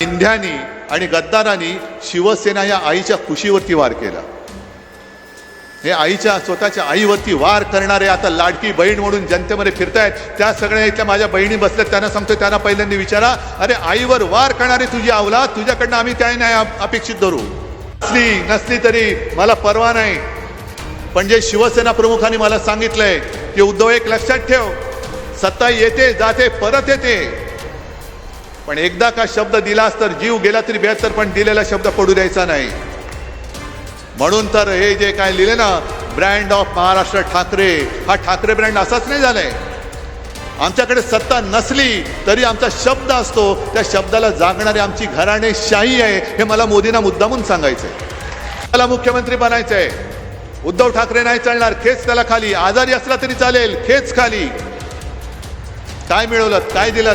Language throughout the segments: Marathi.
इंध्यानी आणि गद्दारांनी शिवसेना या आईच्या खुशीवरती वार केला. हे आईच्या स्वतःच्या आईवरती वार करणारे आता लाडकी बहीण म्हणून जनतेमध्ये फिरतायत. त्या सगळ्या इथल्या माझ्या बहिणी बसल्यात, त्यांना सांगतो, त्यांना पहिल्यांदा विचारा, अरे आईवर वार करणारे तुझी अवलाद, तुझ्याकडनं आम्ही काय नाही अपेक्षित धरू. नसली तरी मला परवा नाही. पण जे शिवसेना प्रमुखांनी मला सांगितलंय की उद्धव, एक लक्षात ठेव, सत्ता येते जाते परत येते, पण एकदा का शब्द दिलास तर जीव गेला तरी बेहत्तर, पण दिलेला शब्द पडू द्यायचा नाही. म्हणून तर हे जे काय लिहिले ना, ब्रँड ऑफ महाराष्ट्र ठाकरे, हा ठाकरे ब्रँड असाच नाही झालाय. आमच्याकडे सत्ता नसली तरी आमचा शब्द असतो, त्या शब्दाला जागणारी आमची घराणेशाही आहे. हे मला मोदींना मुद्दामून सांगायचंय. मला मुख्यमंत्री बनायचंय. उद्धव ठाकरे नाही चालणार, खेच त्याला खाली. आजारी असला तरी चालेल, खेच खाली. काय मिळवलं, काय दिलं?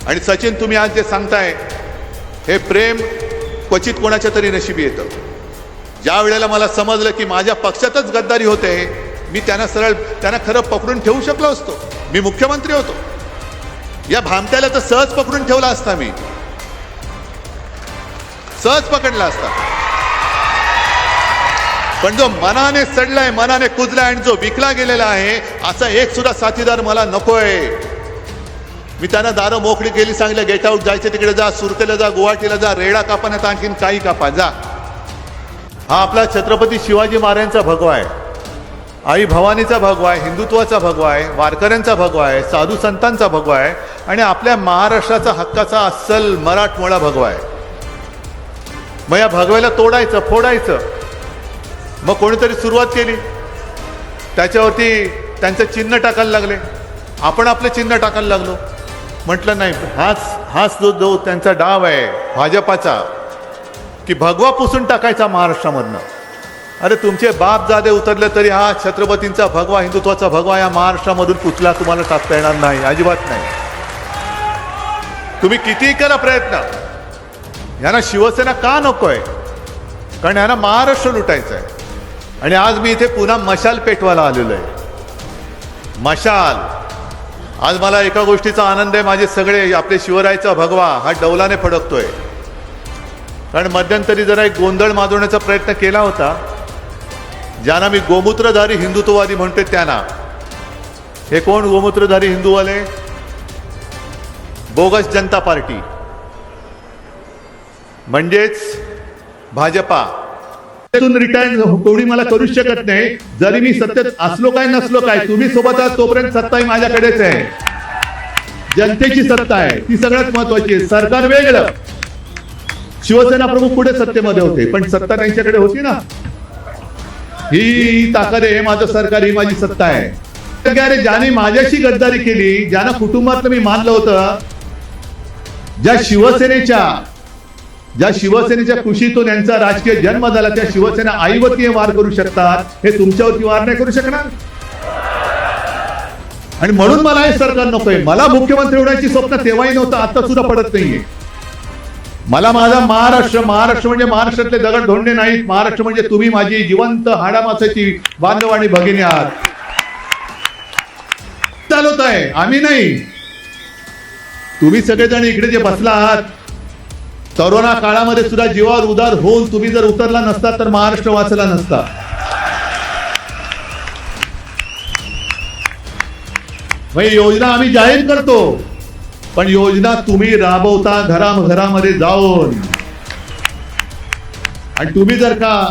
आणि सचिन, तुम्ही आज जे सांगताय हे प्रेम क्वचित कोणाच्या तरी नशिबी येतं. ज्या वेळेला मला समजलं की माझ्या पक्षातच गद्दारी होते, मी त्यांना खरं पकडून ठेवू शकलो असतो. मी मुख्यमंत्री होतो. या भामट्याला तर सहज पकडून ठेवला असता, मी सहज पकडला असता. पण जो मनाने सडलाय, मनाने कुजलाय आणि जो विकला गेलेला आहे, असा एक सुद्धा साथीदार मला नकोय. मी त्यांना दारं मोकळी केली, सांगितलं गेट आउट, जायचं तिकडे जा, सुरतेला जा, गुवाहाटीला जा, रेडा कापा, नाही आणखीन काही कापा, जा. हा आपला छत्रपती शिवाजी महाराजांचा भगवा आहे, आई भवानीचा भगवा आहे, हिंदुत्वाचा भगवा आहे, वारकऱ्यांचा भगवा आहे, साधू संतांचा भगवा आहे, आणि आपल्या महाराष्ट्राचा हक्काचा अस्सल मराठमोळा भगवा आहे. मग या भगव्याला तोडायचं, फोडायचं. मग कोणीतरी सुरुवात केली, त्याच्यावरती त्यांचं चिन्ह टाकायला लागले. आपण आपलं चिन्ह टाकायला लागलो. म्हटलं नाही, हाच जो त्यांचा डाव आहे भाजपाचा, की भगवा पुसून टाकायचा महाराष्ट्रामधनं. अरे तुमचे बाप जादे उतरले तरी हा छत्रपतींचा भगवा, हिंदुत्वाचा भगवा या महाराष्ट्रामधून पुसला तुम्हाला टाकता येणार नाही, अजिबात नाही. तुम्ही कितीही करा प्रयत्न. यांना शिवसेना का नकोय? कारण यांना महाराष्ट्र लुटायचं आहे. आणि आज मी इथे पुन्हा मशाल पेटवायला आलेलो आहे. मशाल. आज मला एका गोष्टीचा आनंद आहे, माझे सगळे आपले शिवरायाचा भगवा हा डौलाने फडकतोय. कारण मध्यंतरी जरा एक गोंधळ माजवण्याचा प्रयत्न केला होता. ज्यांना मी गोमूत्रधारी हिंदुत्ववादी म्हणतोय त्यांना. हे कोण गोमूत्रधारी हिंदूवाले? बोगस जनता पार्टी, म्हणजेच भाजपा. रिटायर कोणी मला करू शकत नाही, जरी मी सत्तेत असलो काय नसलो काय. तुम्ही सोबत आहात तोपर्यंत सत्ता ही माझ्याकडेच आहे. जनतेची सत्ता आहे, ती सगळ्यात महत्वाची आहे. सरकार वेगळं. शिवसेना प्रमुख पुढे सत्तेमध्ये होते, पण सत्ता त्यांच्याकडे होती ना. ही ताकद आहे, हे माझं सरकार, ही माझी सत्ता आहे. अरे ज्याने माझ्याशी गद्दारी केली, ज्यांना कुटुंबातलं मी मानलं होतं, ज्या शिवसेनेच्या कुशीतून यांचा राजकीय जन्म झाला, त्या शिवसेना आईवरती वार करू शकतात, हे तुमच्यावरती वार नाही करू शकणार. आणि म्हणून मला हे सरकार नकोय. मला मुख्यमंत्री होण्याची स्वप्न तेव्हाही नव्हतं, आता सुद्धा पडत नाहीये. मला माझा महाराष्ट्र म्हणजे महाराष्ट्रातले दगड धोंडे नाहीत. महाराष्ट्र म्हणजे तुम्ही माझी जिवंत हाडामासाची बांधव आणि भगिनी आहात. चालवत आहे आम्ही नाही. तुम्ही सगळेजण इकडे जे बसला आहात, करोना काळामध्ये सुद्धा जीवावर उदार होऊन तुम्ही जर उतरला नसता तर महाराष्ट्र वाचला नसता. म्हणजे योजना आम्ही जाहीर करतो, पण योजना तुम्ही राबवता घरामध्ये जाऊन. आणि तुम्ही जर का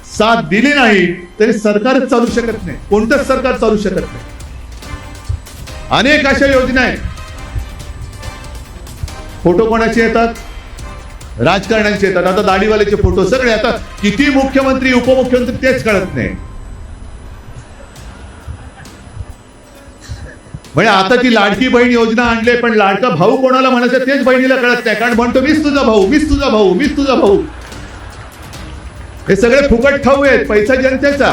साथ दिली नाही तरी सरकारच चालू शकत नाही. कोणतंच सरकार चालू शकत नाही. अनेक अशा योजना आहेत. फोटो कोणाचे येतात? राजकारण्यांचे येतात. आता दाढीवाल्याचे फोटो सगळे. आता किती मुख्यमंत्री उपमुख्यमंत्री तेच कळत नाही. म्हणजे आता ती लाडकी बहीण योजना आणले, पण लाडका भाऊ कोणाला म्हणायचं तेच बहिणीला कळत नाही. कारण म्हणतो मीच तुझा भाऊ, मीच तुझा भाऊ, मीच तुझा भाऊ. हे सगळे फुकट खाऊ आहेत, पैसा जनतेचा.